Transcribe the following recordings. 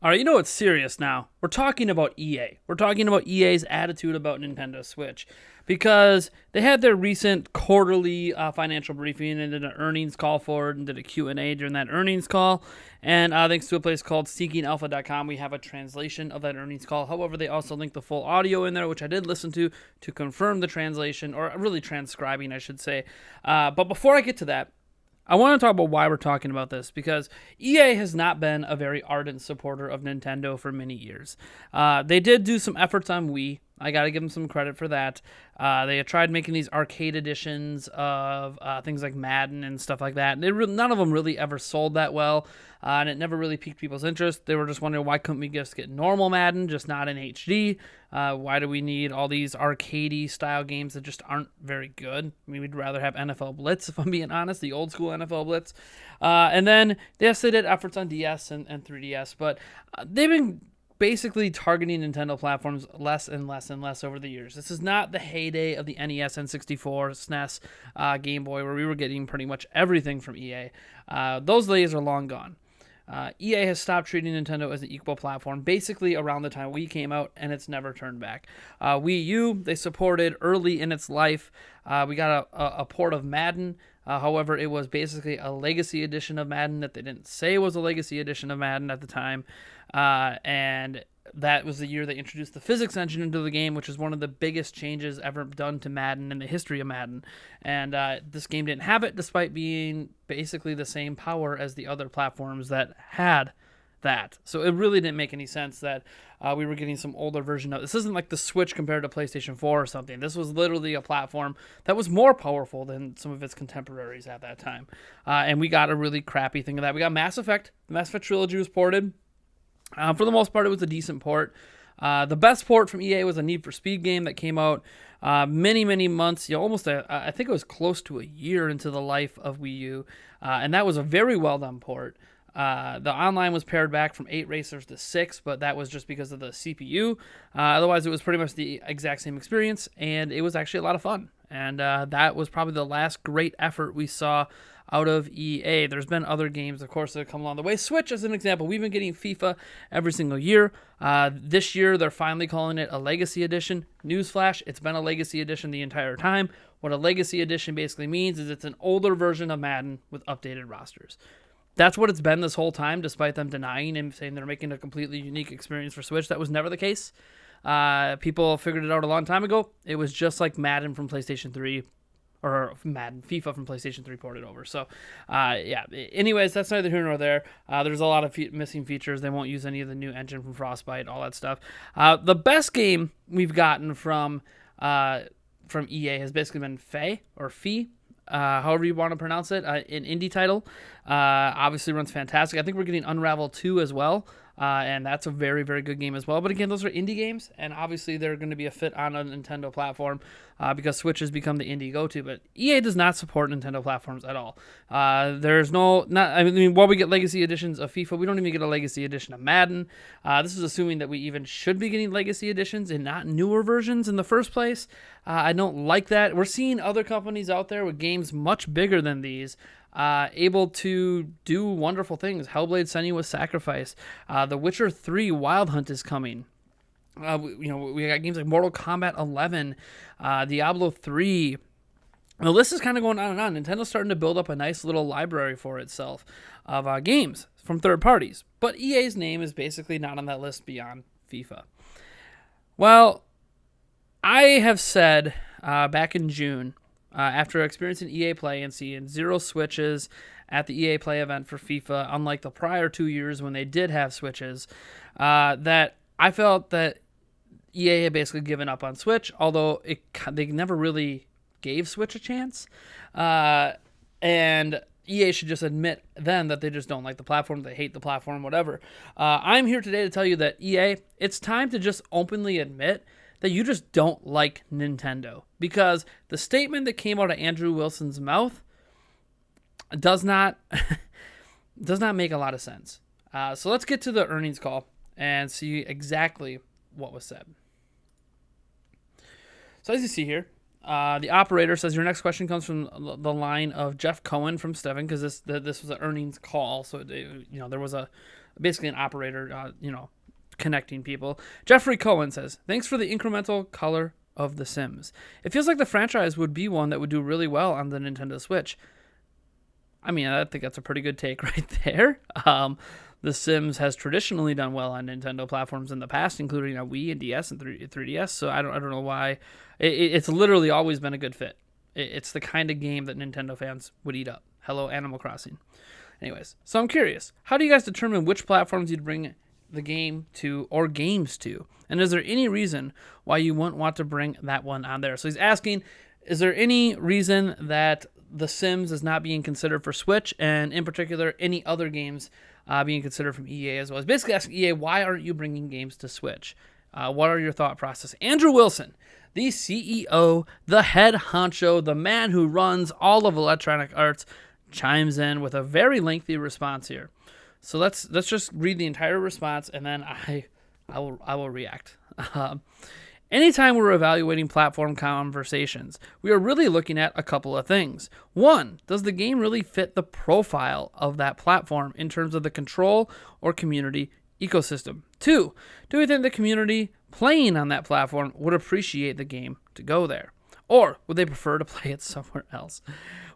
All right, you know what's serious now? We're talking about EA. We're talking about EA's attitude about Nintendo Switch because they had their recent quarterly financial briefing and did an earnings call for it and did a Q&A during that earnings call. And thanks to a place called seekingalpha.com, we have a translation of that earnings call. However, they also link the full audio in there, which I did listen to confirm the translation, or really transcribing, I should say. But before I get to that, I want to talk about why we're talking about this because EA has not been a very ardent supporter of Nintendo for many years. They did do some efforts on Wii. I got to give them some credit for that. They tried making these arcade editions of things like Madden and stuff like that. None of them really ever sold that well, and it never really piqued people's interest. They were just wondering, why couldn't we just get normal Madden, just not in HD? Why do we need all these arcadey style games that just aren't very good? I mean, we'd rather have NFL Blitz, if I'm being honest, the old school NFL Blitz. And then, yes, they did efforts on DS and 3DS, but they've been basically targeting Nintendo platforms less and less and less over the years. This is not the heyday of the NES, N64, SNES, Game Boy, where we were getting pretty much everything from EA. Those days are long gone. EA has stopped treating Nintendo as an equal platform basically around the time Wii came out, and it's never turned back. Wii U, they supported early in its life. We got a port of Madden. However, it was basically a legacy edition of Madden that they didn't say was a legacy edition of Madden at the time. And that was the year they introduced the physics engine into the game, which is one of the biggest changes ever done to Madden in the history of Madden. And this game didn't have it, despite being basically the same power as the other platforms that had that. So it really didn't make any sense that we were getting some older version of this. Isn't like the Switch compared to PlayStation 4 or something. This was literally a platform that was more powerful than some of its contemporaries at that time. And we got a really crappy thing of that. We got Mass Effect. The Mass Effect trilogy was ported. For the most part, it was a decent port. The best port from EA was a Need for Speed game that came out many months, I think it was close to a year into the life of Wii U, and that was a very well done port. The online was pared back from 8 racers to 6, but that was just because of the CPU. Otherwise, it was pretty much the exact same experience, and it was actually a lot of fun. And that was probably the last great effort we saw out of EA. There's been other games, of course, that have come along the way. Switch, as an example, we've been getting FIFA every single year. This year, they're finally calling it a Legacy Edition. Newsflash, it's been a Legacy Edition the entire time. What a Legacy Edition basically means is it's an older version of Madden with updated rosters. That's what it's been this whole time, despite them denying and saying they're making a completely unique experience for Switch. That was never the case. People figured it out a long time ago. It was just like Madden from PlayStation 3, or Madden, FIFA from PlayStation 3 ported over. So, yeah. Anyways, that's neither here nor there. There's a lot of missing features. They won't use any of the new engine from Frostbite, all that stuff. The best game we've gotten from EA has basically been Fe, or Fee. However you want to pronounce it, an indie title. Obviously runs fantastic. I think we're getting Unravel 2 as well, and that's a very, very good game as well. But again, those are indie games, and obviously they're going to be a fit on a Nintendo platform because Switch has become the indie go-to. But EA does not support Nintendo platforms at all. There's while we get legacy editions of FIFA, we don't even get a legacy edition of Madden. This is assuming that we even should be getting legacy editions and not newer versions in the first place. I don't like that. We're seeing other companies out there with games much bigger than these able to do wonderful things. Hellblade Senua's Sacrifice. The Witcher 3 Wild Hunt is coming. We got games like Mortal Kombat 11, Diablo 3. The list is kind of going on and on. Nintendo's starting to build up a nice little library for itself of games from third parties. But EA's name is basically not on that list beyond FIFA. Well, I have said back in June, after experiencing EA Play and seeing 0 switches at the EA Play event for FIFA, unlike the prior 2 years when they did have switches, that I felt that EA had basically given up on Switch, although they never really gave Switch a chance. And EA should just admit then that they just don't like the platform, they hate the platform, whatever. I'm here today to tell you that EA, it's time to just openly admit that you just don't like Nintendo, because the statement that came out of Andrew Wilson's mouth does not make a lot of sense. So let's get to the earnings call and see exactly what was said. So as you see here, The operator says your next question comes from the line of Jeff Cohen from Steven, because this was an earnings call, so there was basically an operator connecting people. Jeffrey Cohen says, thanks for the incremental color of The Sims. It feels like the franchise would be one that would do really well on the Nintendo Switch. I mean, I think that's a pretty good take right there. The Sims has traditionally done well on Nintendo platforms in the past, including on Wii and DS and 3DS. So I don't know why. It's literally always been a good fit. It's the kind of game that Nintendo fans would eat up. Hello, Animal Crossing. Anyways, so I'm curious. How do you guys determine which platforms you'd bring the game to or games to? And is there any reason why you wouldn't want to bring that one on there? So he's asking, is there any reason that The Sims is not being considered for Switch, and in particular, any other games being considered from EA as well? He's basically asking EA, why aren't you bringing games to Switch? What are your thought process? Andrew Wilson, the CEO, the head honcho, the man who runs all of Electronic Arts, chimes in with a very lengthy response here. So let's just read the entire response, and then I will react. Anytime we're evaluating platform conversations, we are really looking at a couple of things. One, does the game really fit the profile of that platform in terms of the control or community ecosystem? Two, do we think the community playing on that platform would appreciate the game to go there? Or would they prefer to play it somewhere else?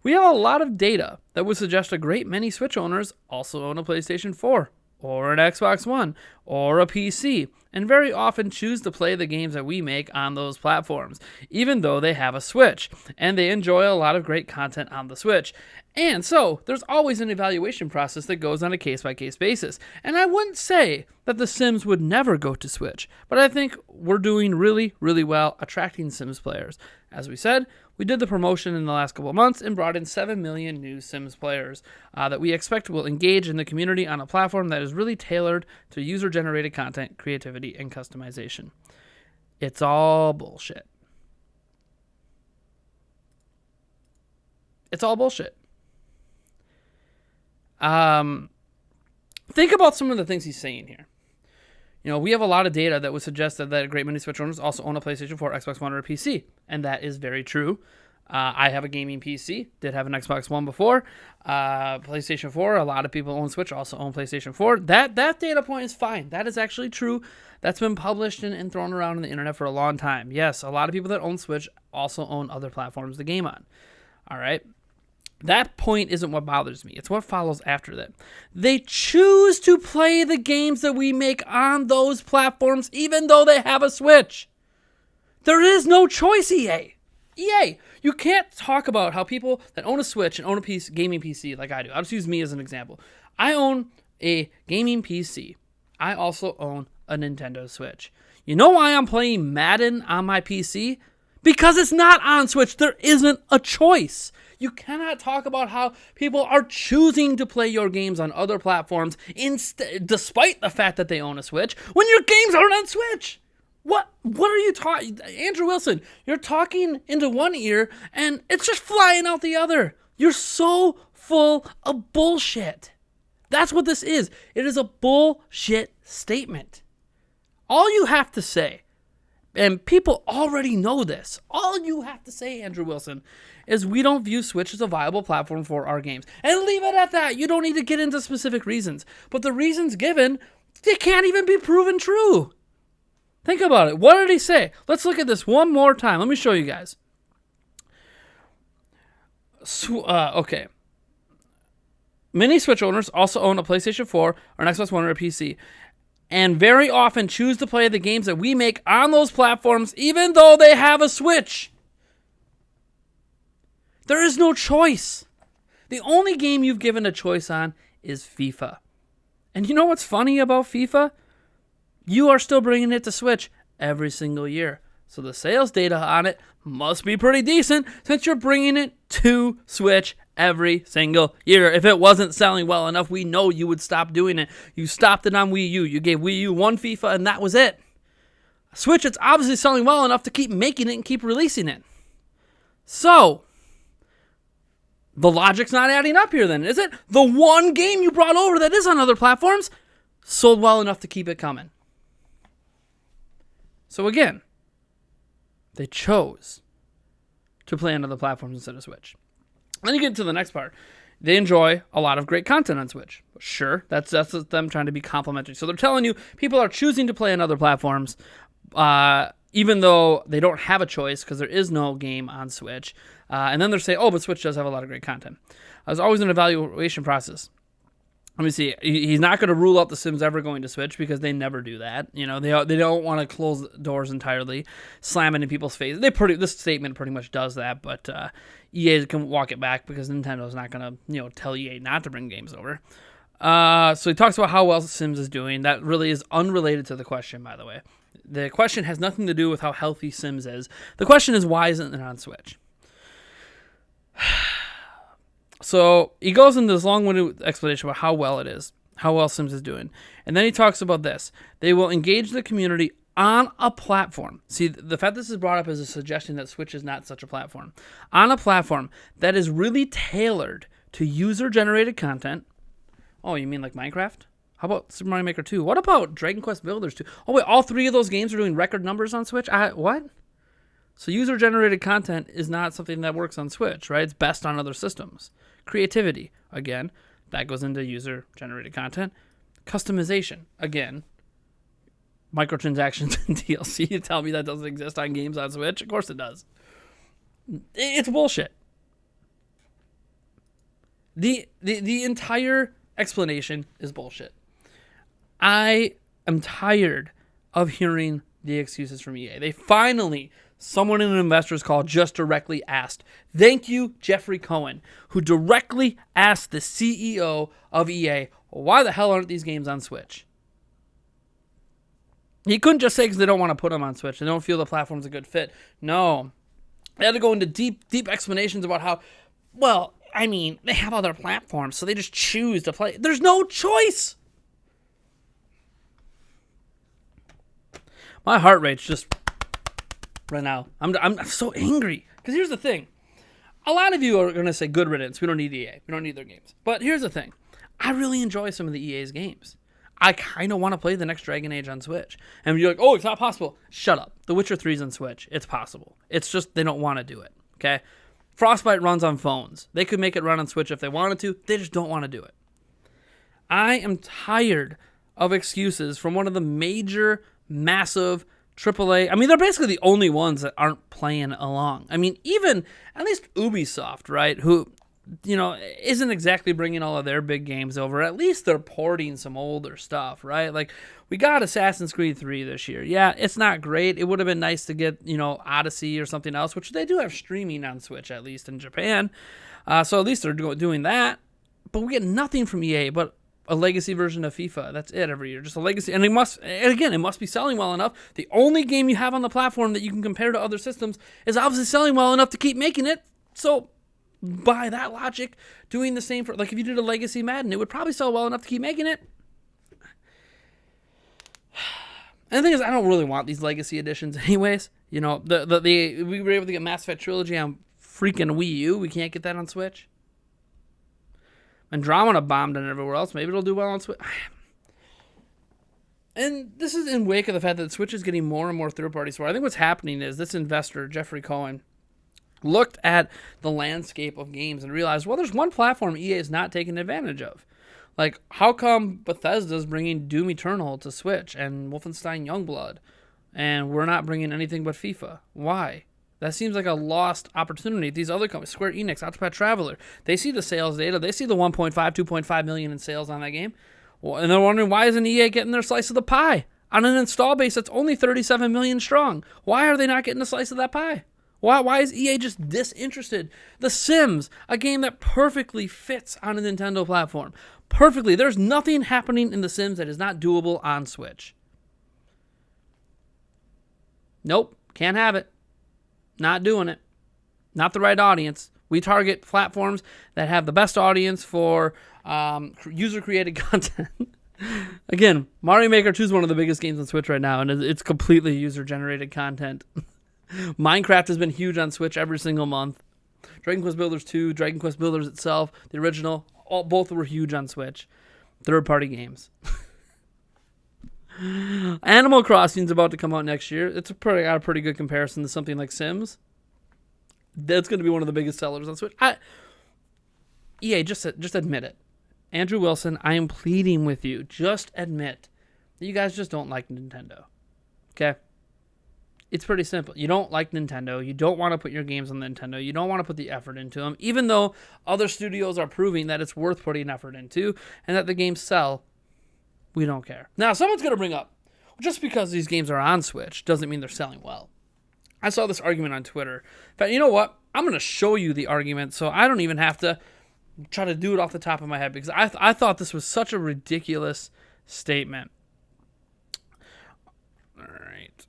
We have a lot of data that would suggest a great many Switch owners also own a PlayStation 4, or an Xbox One, or a PC, and very often choose to play the games that we make on those platforms, even though they have a Switch, and they enjoy a lot of great content on the Switch. And so, there's always an evaluation process that goes on a case-by-case basis. And I wouldn't say that The Sims would never go to Switch, but I think we're doing really, really well attracting Sims players. As we said, we did the promotion in the last couple of months and brought in 7 million new Sims players that we expect will engage in the community on a platform that is really tailored to user-generated content, creativity, and customization. It's all bullshit. It's all bullshit. Think about some of the things he's saying here. We have a lot of data that would suggest that a great many Switch owners also own a PlayStation 4, Xbox One, or a PC. And that is very true. I have a gaming PC, did have an Xbox One before. PlayStation 4, a lot of people own Switch, also own PlayStation 4. That data point is fine. That is actually true. That's been published and thrown around on the internet for a long time. Yes, a lot of people that own Switch also own other platforms to game on. All right. That point isn't what bothers me. It's what follows after that. They choose to play the games that we make on those platforms, even though they have a Switch. There is no choice, EA. EA, you can't talk about how people that own a Switch and own a gaming PC like I do. I'll just use me as an example. I own a gaming PC. I also own a Nintendo Switch. You know why I'm playing Madden on my PC? Because it's not on Switch. There isn't a choice. You cannot talk about how people are choosing to play your games on other platforms despite the fact that they own a Switch when your games aren't on Switch. What are you talking? Andrew Wilson, you're talking into one ear and it's just flying out the other. You're so full of bullshit. That's what this is. It is a bullshit statement. All you have to say, and people already know this, all you have to say, Andrew Wilson, is we don't view Switch as a viable platform for our games. And leave it at that. You don't need to get into specific reasons. But the reasons given, they can't even be proven true. Think about it. What did he say? Let's look at this one more time. Let me show you guys. Okay. Many Switch owners also own a PlayStation 4 or an Xbox One or a PC, and very often choose to play the games that we make on those platforms, even though they have a Switch. There is no choice. The only game you've given a choice on is FIFA. And you know what's funny about FIFA? You are still bringing it to Switch every single year. So the sales data on it must be pretty decent since you're bringing it to Switch every single year. If it wasn't selling well enough, we know you would stop doing it. You stopped it on Wii U. You gave Wii U one FIFA and that was it. Switch, it's obviously selling well enough to keep making it and keep releasing it. So, the logic's not adding up here then, is it? The one game you brought over that is on other platforms sold well enough to keep it coming. So again, they chose to play on other platforms instead of Switch. Then you get to the next part. They enjoy a lot of great content on Switch. Sure, that's them trying to be complimentary. So they're telling you people are choosing to play on other platforms, even though they don't have a choice because there is no game on Switch. And then they're saying, oh, but Switch does have a lot of great content. There's always an evaluation process. Let me see. He's not going to rule out The Sims ever going to Switch because they never do that. You know, they don't want to close doors entirely, slam it in people's face. This statement pretty much does that, but EA can walk it back because Nintendo's not going to tell EA not to bring games over. So he talks about how well Sims is doing. That really is unrelated to the question, by the way. The question has nothing to do with how healthy Sims is. The question is, why isn't it on Switch? So he goes into this long-winded explanation about how well it is, how well Sims is doing. And then he talks about this. They will engage the community on a platform. See, the fact this is brought up is a suggestion that Switch is not such a platform. On a platform that is really tailored to user-generated content. Oh, you mean like Minecraft? How about Super Mario Maker 2? What about Dragon Quest Builders 2? Oh, wait, all three of those games are doing record numbers on Switch? What? So user-generated content is not something that works on Switch, right? It's best on other systems. Creativity, again, that goes into user-generated content. Customization, again, microtransactions and DLC. You tell me that doesn't exist on games on Switch? Of course it does. It's bullshit. The entire explanation is bullshit. I am tired of hearing the excuses from EA. They finally... Someone in an investor's call just directly asked. Thank you, Jeffrey Cohen, who directly asked the CEO of EA, why the hell aren't these games on Switch? He couldn't just say because they don't want to put them on Switch. They don't feel the platform's a good fit. No. They had to go into deep explanations about how, well, I mean, they have other platforms, so they just choose to play. There's no choice. My heart rate's just... right now. I'm so angry. Because here's the thing. A lot of you are going to say, good riddance. We don't need EA. We don't need their games. But here's the thing. I really enjoy some of the EA's games. I kind of want to play the next Dragon Age on Switch. And you're like, oh, it's not possible. Shut up. The Witcher 3's on Switch. It's possible. It's just they don't want to do it. Okay? Frostbite runs on phones. They could make it run on Switch if they wanted to. They just don't want to do it. I am tired of excuses from one of the major, massive AAA. I mean, they're basically the only ones that aren't playing along. I mean, even at least Ubisoft, right, who, isn't exactly bringing all of their big games over. At least they're porting some older stuff, right? Like, we got Assassin's Creed 3 this year. Yeah, it's not great. It would have been nice to get, Odyssey or something else, which they do have streaming on Switch, at least in Japan. So at least they're doing that. But we get nothing from EA but a legacy version of FIFA. That's it every year. Just a legacy. And it must be selling well enough. The only game you have on the platform that you can compare to other systems is obviously selling well enough to keep making it. So by that logic, doing the same for, like, if you did a legacy Madden, it would probably sell well enough to keep making it. And the thing is, I don't really want these legacy editions anyways. We were able to get Mass Effect Trilogy on freaking Wii U. We can't get that on Switch. Andromeda bombed on everywhere else. Maybe it'll do well on Switch. And this is in wake of the fact that Switch is getting more and more third-party support. I think what's happening is this investor, Jeffrey Cohen, looked at the landscape of games and realized, well, there's one platform EA is not taking advantage of. Like, how come Bethesda's bringing Doom Eternal to Switch and Wolfenstein Youngblood, and we're not bringing anything but FIFA? Why? That seems like a lost opportunity. These other companies, Square Enix, Octopath Traveler, they see the sales data. They see the 1.5, 2.5 million in sales on that game. And they're wondering, why isn't EA getting their slice of the pie? On an install base that's only 37 million strong. Why are they not getting a slice of that pie? Why is EA just disinterested? The Sims, a game that perfectly fits on a Nintendo platform. Perfectly. There's nothing happening in The Sims that is not doable on Switch. Nope. Can't have it. Not doing it. Not the right audience. We target platforms that have the best audience for user-created content. Again, Mario Maker 2 is one of the biggest games on Switch right now, and it's completely user-generated content. Minecraft has been huge on Switch every single month. Dragon Quest Builders 2, Dragon Quest Builders itself, the original, both were huge on Switch. Third-party games. Animal Crossing is about to come out next year. It's got a pretty good comparison to something like Sims. That's going to be one of the biggest sellers on Switch. EA, just admit it. Andrew Wilson, I am pleading with you. Just admit that you guys just don't like Nintendo. Okay? It's pretty simple. You don't like Nintendo. You don't want to put your games on Nintendo. You don't want to put the effort into them, even though other studios are proving that it's worth putting effort into and that the games sell. We don't care. Now, someone's going to bring up, just because these games are on Switch doesn't mean they're selling well. I saw this argument on Twitter. In fact, you know what? I'm going to show you the argument so I don't even have to try to do it off the top of my head because I thought this was such a ridiculous statement. All right.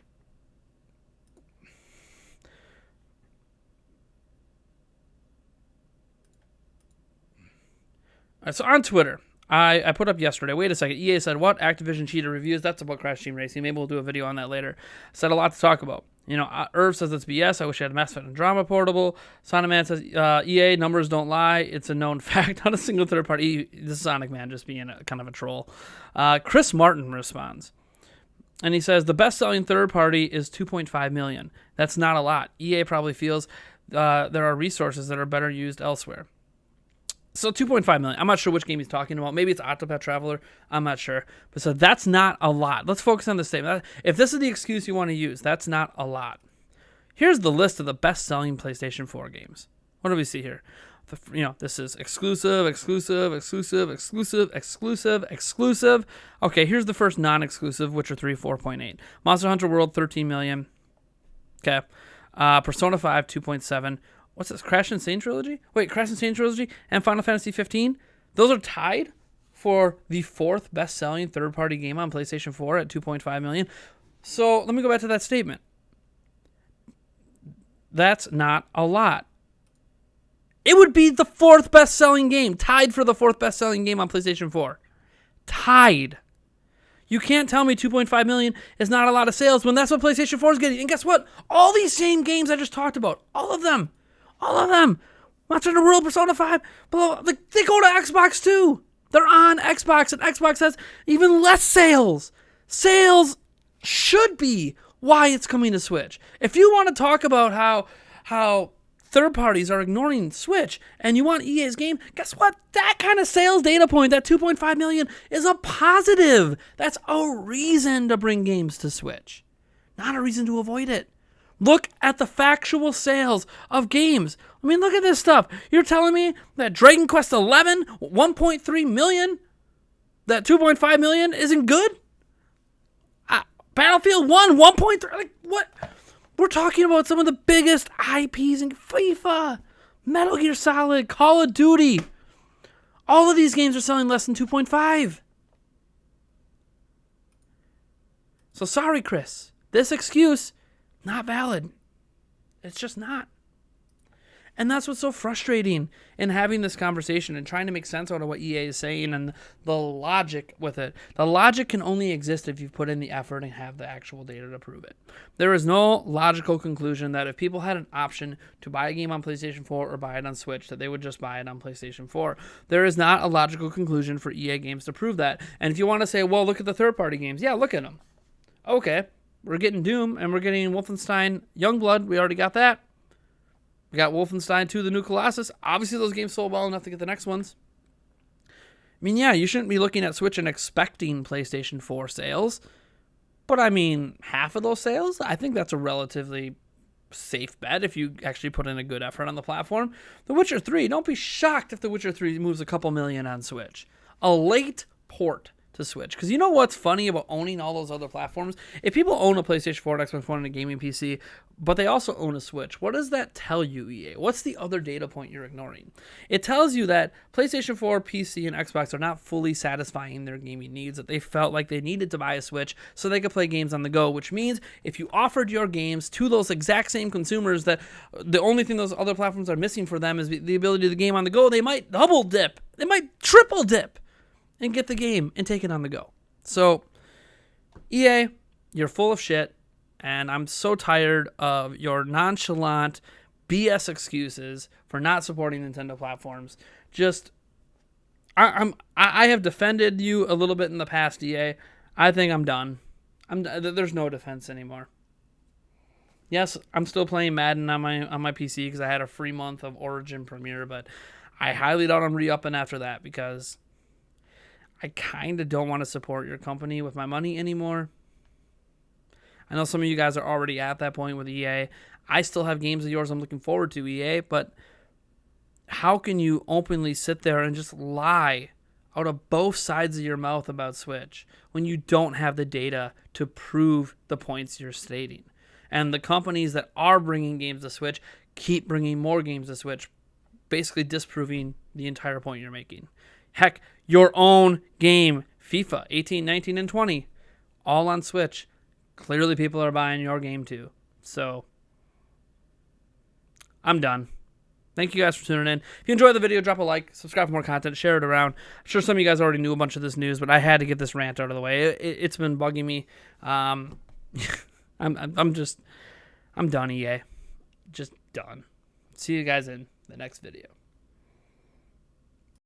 All right, so on Twitter, I put up yesterday, wait a second, EA said, what? Activision cheated reviews? That's about Crash Team Racing. Maybe we'll do a video on that later. Said a lot to talk about. You know, Irv says it's BS. I wish I had Mass Effect and Drama portable. Sonic Man says, EA, numbers don't lie. It's a known fact. Not a single third party. This is Sonic Man just being kind of a troll. Chris Martin responds. And he says, the best-selling third party is 2.5 million. That's not a lot. EA probably feels there are resources that are better used elsewhere. So 2.5 million. I'm not sure which game he's talking about. Maybe it's Octopath Traveler. I'm not sure. But so that's not a lot. Let's focus on the statement. If this is the excuse you want to use, that's not a lot. Here's the list of the best-selling PlayStation 4 games. What do we see here? This is exclusive. Okay, here's the first non-exclusive, Witcher 3, 4.8. Monster Hunter World, 13 million. Okay. Persona 5, 2.7. What's this? Crash Insane Trilogy? Wait, Crash Insane Trilogy and Final Fantasy 15? Those are tied for the fourth best-selling third-party game on PlayStation 4 at 2.5 million. So let me go back to that statement. That's not a lot. It would be the fourth best-selling game, tied for the fourth best-selling game on PlayStation 4. Tied. You can't tell me 2.5 million is not a lot of sales when that's what PlayStation 4 is getting. And guess what? All these same games I just talked about, all of them, Monster Hunter World, Persona 5, they go to Xbox too. They're on Xbox, and Xbox has even less sales. Sales should be why it's coming to Switch. If you want to talk about how third parties are ignoring Switch and you want EA's game, guess what? That kind of sales data point, that 2.5 million, is a positive. That's a reason to bring games to Switch, not a reason to avoid it. Look at the factual sales of games. I mean, look at this stuff. You're telling me that Dragon Quest XI, 1.3 million, that 2.5 million isn't good? Battlefield 1, 1.3, like what? We're talking about some of the biggest IPs in FIFA, Metal Gear Solid, Call of Duty. All of these games are selling less than 2.5. So sorry, Chris. This excuse, not valid. It's just not. And that's what's so frustrating in having this conversation and trying to make sense out of what EA is saying and the logic with it. The logic can only exist if you put in the effort and have the actual data to prove it. There is no logical conclusion that if people had an option to buy a game on PlayStation 4 or buy it on Switch, that they would just buy it on PlayStation 4. There is not a logical conclusion for EA games to prove that. And if you want to say, well, look at the third-party games. Yeah, look at them. Okay, we're getting Doom and we're getting Wolfenstein Youngblood. We already got that. We got Wolfenstein 2, The New Colossus. Obviously, those games sold well enough to get the next ones. I mean, yeah, you shouldn't be looking at Switch and expecting PlayStation 4 sales. But, I mean, half of those sales, I think that's a relatively safe bet if you actually put in a good effort on the platform. The Witcher 3, don't be shocked if The Witcher 3 moves a couple million on Switch. A late port to Switch. Because you know what's funny about owning all those other platforms? If people own a PlayStation 4, an Xbox One, and a gaming PC, but they also own a Switch, what does that tell you, EA? What's the other data point you're ignoring? It tells you that PlayStation 4, PC, and Xbox are not fully satisfying their gaming needs, that they felt like they needed to buy a Switch so they could play games on the go, which means if you offered your games to those exact same consumers that the only thing those other platforms are missing for them is the ability to game on the go, they might double dip. They might triple dip and get the game and take it on the go. So, EA, you're full of shit, and I'm so tired of your nonchalant BS excuses for not supporting Nintendo platforms. I have defended you a little bit in the past, EA. I think I'm done. There's no defense anymore. Yes, I'm still playing Madden on my PC because I had a free month of Origin Premier, but I highly doubt I'm re-upping after that because I kind of don't want to support your company with my money anymore. I know some of you guys are already at that point with EA. I still have games of yours I'm looking forward to, EA, but how can you openly sit there and just lie out of both sides of your mouth about Switch when you don't have the data to prove the points you're stating? And the companies that are bringing games to Switch keep bringing more games to Switch, basically disproving the entire point you're making. Heck, your own game, FIFA 18, 19, and 20, all on Switch. Clearly people are buying your game too. So, I'm done. Thank you guys for tuning in. If you enjoyed the video, drop a like, subscribe for more content, share it around. I'm sure some of you guys already knew a bunch of this news, but I had to get this rant out of the way. It's been bugging me. I'm done, EA. Just done. See you guys in the next video.